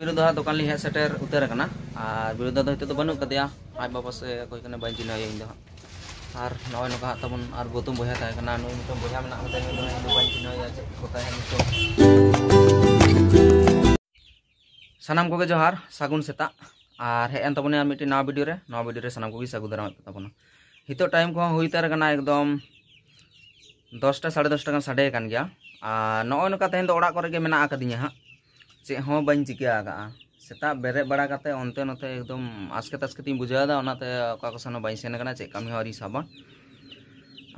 बिरुद्धा दुकान ली hedge shutter उतर करना और बिरुद्धा दो हितो बनू कदिया आज बाबा से कोई कने बाई चिन्ह इन दो और नय नका तबन और गौतम बया ताय कना नुई मिटो बया मेना कते नुई दो बाई चिन्ह या चे कोता है मिटो सानाम कोगे जोहार सागुन सेता और हेन तबने मिट्टी नवा वीडियो रे सानाम कोगे सागु दाराम तबना हितो टाइम को हुई तार कना एकदम 10टा 10:30 गान साडे कान गया और नय नका तेन दो ओड़ा करे गे मेना आकदिया हा चे हों बन चिका सेता बेरे बड़ा करते अंते नते एकदम आस्के तास्के बुझादा ओनाते ओका को सनो बाई सेन कना चे कमी हरी साबा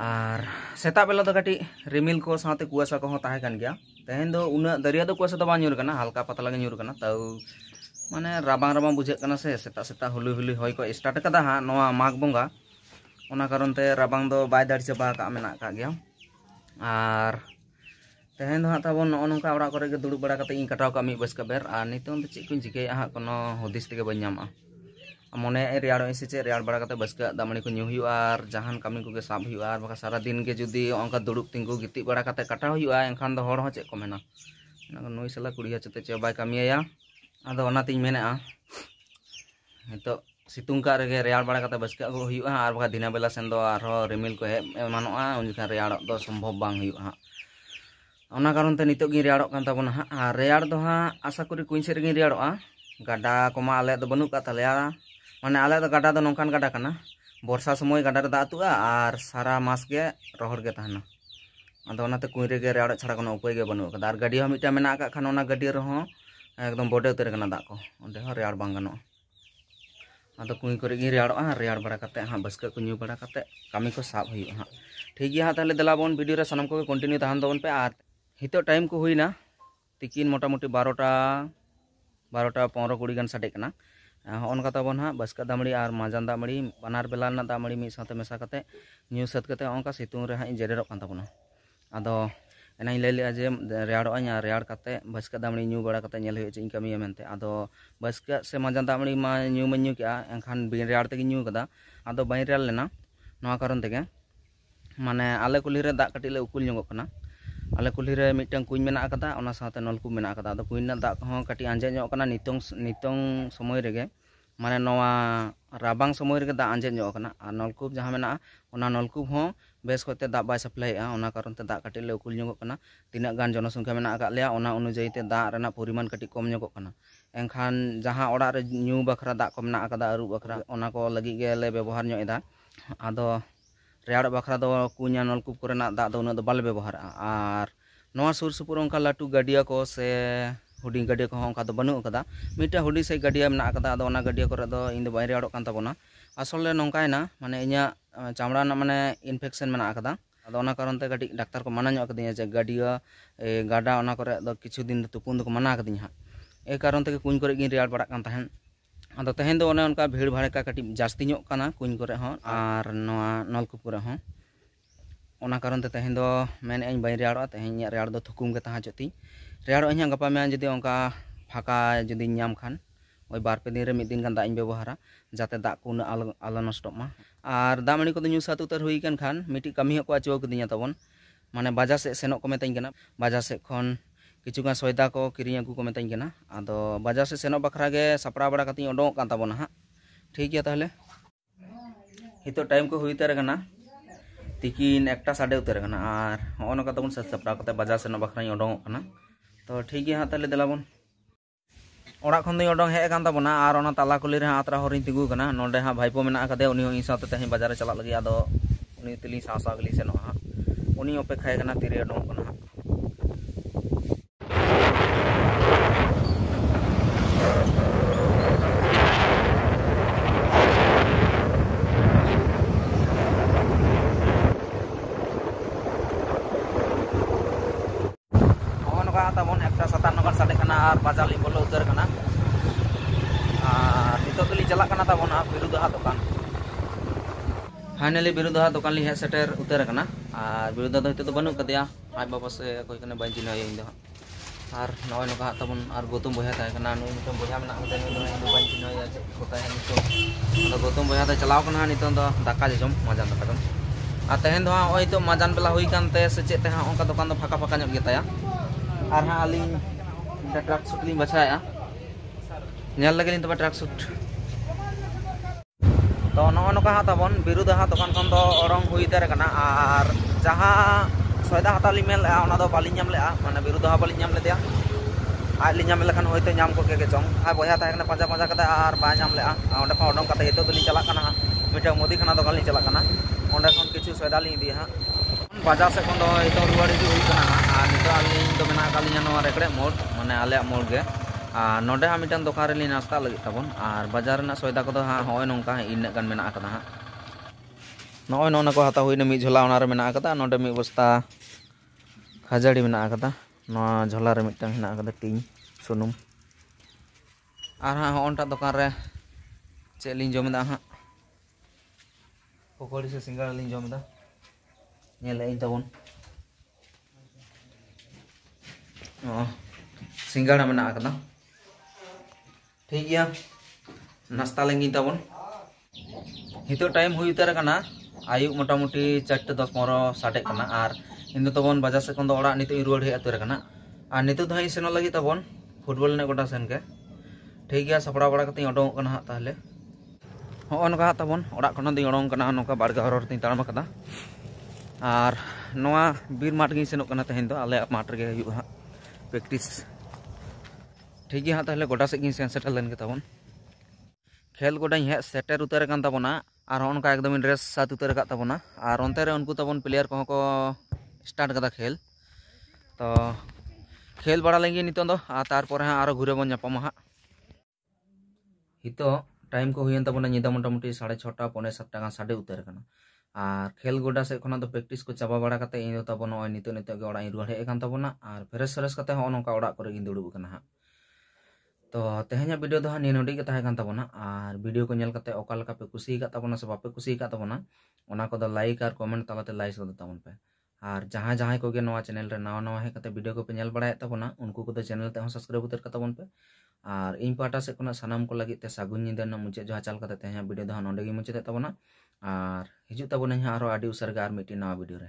और सेता बेला दो कटी रिमिल को साथे कुआसा को हो ताहे कान गया तेन दो उना दरिया दो कुआसा दो बा न्यूर कना हल्का पतला गे न्यूर कना ताउ माने राबांग राबांग बुझे कना से सेता सेता हुलु हुलु होय को स्टार्ट कदा हा नोआ माघ बंगा ओना कारण ते राबांग दो बाय दाड़ चबा का मेना का गया और तेहन दो तबन नौका ओड़ा करे दुड़ुब बड़ा कते कटाव का मिद बसका बेर और नितों चेक को चिकेया हाँ कोनो हदिस तेगे बन नामा मने रेयाड़ से चे रेयाड़ बड़ा कते बसका दामणी को न्यू हुआ और जहान कमी को साब हुआ और बका सारा दिन के जुदी ओंका दुड़ुब तिंगु गिति बड़ा कते कटाव हुआ एनखान दो हड़ हो चे को मेना नुई सला कुड़िया चते चे बाय कमिया आदो ओनातिन मेना नितो सितुंग का रेगे रेयाड़ बड़ा कते बसका को हुआ और बका दिना बेला सेन दो आरो रिमिल को हे मानोआ उनका रेयाड़ दो संभव बांग हुआ ओना कारण ते नितो गी रेयाड़ो कान ताबोना हा रेयाड़ दो हा आशा करी कुइन से गी रेयाड़ोआ गाडा कोमा आले दो बनु का तलेया माने आले दो गाडा दो नोंकान गाडा कना बर्षा समय गाडा रे दातुआ और सारा मास के रोहर गे तहना आदो ओनाते कुइन रे गे रेयाड़ छाड़ा कोनो उपाय गे बनु कदा और गाडी हो मिटा मेना का खान ओना गाडी रे हो एकदम बडे उतर कना दा को ओंडे हो रेयाड़ बांग गनो आदो कुइन करे गी रेयाड़ोआ रेयाड़ बड़ा कते हा बसका को न्यू बड़ा कते कमी को साब हुई हा ठीक गया ताले दलाबोन वीडियो रे सनम को कंटिन्यू तहन दोन पे आर हितो टाइम को हुई ना तिकिन मोटामुटी 12टा 15-20 गान साडे कना होनका तबन हा बसका दामड़ी और माजान दामड़ी बानार बेला ना दामड़ी मी साथे मेसा कते न्यू सेट कते ओंका सितुंग रे हा जेरेरो कान तबना आदो एना लई ले जे रेयाड़ो आ냐 रेयाड़ कते बसका दामड़ी न्यू बड़ा कते नेल होय चिन कमी मेनते आदो बसका से माजान दामड़ी मा न्यू मन्यू क्या एनखान बिन रेयाड़ तेगे न्यू कदा आदो बाई रेयाड़ लेना नवा कारण तेगे माने आले कुली रे दा कटी ले उकुल न्योगो कना आले कुली रे मिटन कुइन मेना कदा ओना साथे नलकूप मेना कदा आदो कुइन ना दा को कटी आंजे न्योग कना नितोंग समय रेगे माने नवा राबांग समय रेगे दा आंजे न्योग कना और नलकूप जहां मेना ओना नलकूप हो बेस कोते दा बाय सप्लाई ओना कारण ते दा कटी ले उकुल न्योग कना तिना गान जनसंख्या मेना का लेया ओना अनुयायी ते दा रेना परिमाण कटी कम न्योग कना एनखान जहां ओड़ा रे न्यू बखरा दा को मेना कदा अरु बखरा ओना को लगी गे ले व्यवहार न्यो एदा आदो रेयाड़ बखरा दो कुña नलकूप कोरेना दा दो उना दो बाल व्यवहार और नवा सुर सुपुर ओंका लाटू गाडिया को से हुडिंग गाडिया को ओंका दो बनु कदा मिटा हुडी से गाडिया मेना कदा दो ओना गाडिया करे दो इन दो बाय रेयाड़ो कान ताबोना असले नोंकायना माने इña चामड़ा ना माने इन्फेक्शन मेना कदा आदो ओना कारण ते गाडी डाक्टर को माना ᱧᱚᱜ कदिया जे गाडिया गाडा ओना करे दो किछु दिन तुपुन दो माना कदिया हा ए कारण ते कुñ करे गिन रेयाड़ बड़ा कान ताहेन आदो तेहन दो ओने उनका भीड़ भाड़ का कटी जास्ती ᱧᱚᱜ काना कुñ करे हो और नवा नलकूप करे हो ओना कारण ते तेहन दो मेन एñ बाई रेयाड़ो तेहन रेयाड़ दो थुकुम के तहा चती रेयाड़ो एñ गपा मे जदी ओंका फाका जदी ᱧᱟᱢ खान ओई 2-3 दिन रे मिद दिन गान दा इन व्यवहारा जाते दा को उना आलो नष्टो मा और दामणी को न्यू सात उतर हुई खान मिटी कमी को आचो कदिया तबन माने बाजार से सेनो को मेताई कना बाजार से खन किचुगा सौदा को किरिंग अगू को मेताई कना आदो बाजार से सेनो बखरा गे सपरा बड़ा कती ओडोक कान तबना हा ठीक गया ताहले हितो टाइम को हुई तार कना तिकिन 1टा 10:30 उतर कना और होनो का तबन सपरा कते बाजार से न बखरा ओडोक कना तो ठीक गया ताहले दलाबन ओड़ा खन दो ओडोक हे कान तबना और ओना ताला कुली रे आतरा हरिन तिगु कना नोंडे हा भाईपो मेना कदे उनी हो इन साथे तहे बाजार चला लगी आदो उनी तिली सासा गली सेनो हा उनी अपेक्षा कना तिरे ओडोक कना तबन 1:57 साडे कना और बाजार ली बोलो उतर कना नितो तली चला कना तबन बिरुद्धा दुकान फाइनली बिरुद्धा दुकान ली हे सेटर उतर कना और बिरुद्धा दो हितो तो बनु कदिया आज बाबा से कोई कने बाई चिन्ह इन दो और नय नका तबन और गौतम बया ताय कना नुई मिटो बया मेना कते नुई दो बाई चिन्ह या चे कोता है नितो आदो गौतम बया ता चलाव कना नितो दो दाका जम मजान दाका जम आ तेहन दो ओई तो मजान बेला हुई कानते से चे ते ओंका दुकान दो फाका फाका ᱧᱚᱜ गे ताया और हाँ अली ट्रक सुटली बचाया nyal lagi nih tempat tracksuit. तो नौका हाँ तबन बिरुदा हाँ दुकान खन दो orang हुई दर कना आर जहाँ सौदा हताली मेल ओना दो बाली नाम ले माने बिरुदा हाँ बाली नाम ले दिया आली नाम लेखान होइते नाम को के चोंग आ बया ताहे कना पांजा पांजा कते आर बा नाम ले ओंडे खन ओडों कते हितो दली चला कना मिटा मोदी खाना दुकान ली चला कना ओंडे खन किछु सौदा ली दी हां बाजार से खन दो हितो रुवाड़ी जी हुई कना आर नितो आली दो मेना काली नोवा रेकड़े मोड़ माने आले मोड़ गे नोडे हाँ मिटान दुकान रे नास्ता लगी तबन और बाजार ना सौदा को हाँ हय नौका इन गान मेना कदा हाँ नय नौना को हाता हुईना मी झोला ओना रे मेना कदा नोडे मी बस्ता खजाड़ी मेना कदा नोआ झोला रे मिटान मेना कदा टिंग सुनुम और हाँ होंटा दुकान रे चे लिंग जमदा हाँ पकोड़ी से सिंगाड़ा लिंग जमदा नेले इन तबन सिंगाड़ा मेना कदा ठीक गया नाश्ता लेंगे तबन हितो टाइम हुई उतर कना आयु मोटामुटी 4:10-15 साटे कना और इन तबन बाजार से खन ओड़ा नितो रुवाड़ हे उतर कना और नितो दो ही सेनो लगी तबन फुटबॉल ने गोटा सेन के ठीक गया सपड़ा बड़ा कते ओडों कना हा ताहले हो नका तबन ओड़ा खन दी ओडों कना नका बारगा हरर ती तारम कदा और नोआ बीर माठ गी सेनो कना तहेन दो आले माठ रे हुई हा प्रैक्टिस ठीक है हाँ ताहले गोटा से सेन सेटल लेन के तबन खेल गोडा हे सेटर उतर कान तबना और उनका एकदम ड्रेस साथ उतर का तबना और अंते रे उनको तबन प्लेयर को स्टार्ट कदा खेल तो खेल बड़ा लेंगे नितो दो तारपर हाँ आरो घुरे बन नापामा हाँ हितो टाइम को हुई तबना निदा मोटामुटी 6:30 पौने 7 टाका साढ़े उतर कना और खेल गोडा से खना तो प्रैक्टिस को चाबा बड़ा कते इन तबन नय नितो नितो के ओड़ा रुवाड़ हे कान तबना और फ्रेश फ्रेश कते हो नका ओड़ा करे गिन दुड़ुब कना हाँ तो तेहना वीडियो दो नी नोडी के ताहे कान तबना और वीडियो को नेल कते ओका लका पे कुसी का तबना से बापे कुसी का तबना ओना को द लाइक और कमेंट तलाते लाइक दो तबन पे और जहां जहां को गे नवा चैनल रे नवा नवा हे कते वीडियो को पे नेल बड़ाय तबना उनको को चैनल ते सब्सक्राइब उतर का तबन पे और इन पाटा से कोना सनाम को लगी ते सागुन निदा ना मुचे जो चल कते तेहना वीडियो दो नोडे गे मुचे तबना और हिजु तबना आरो आडी उसर गार मिटी नवा वीडियो रे।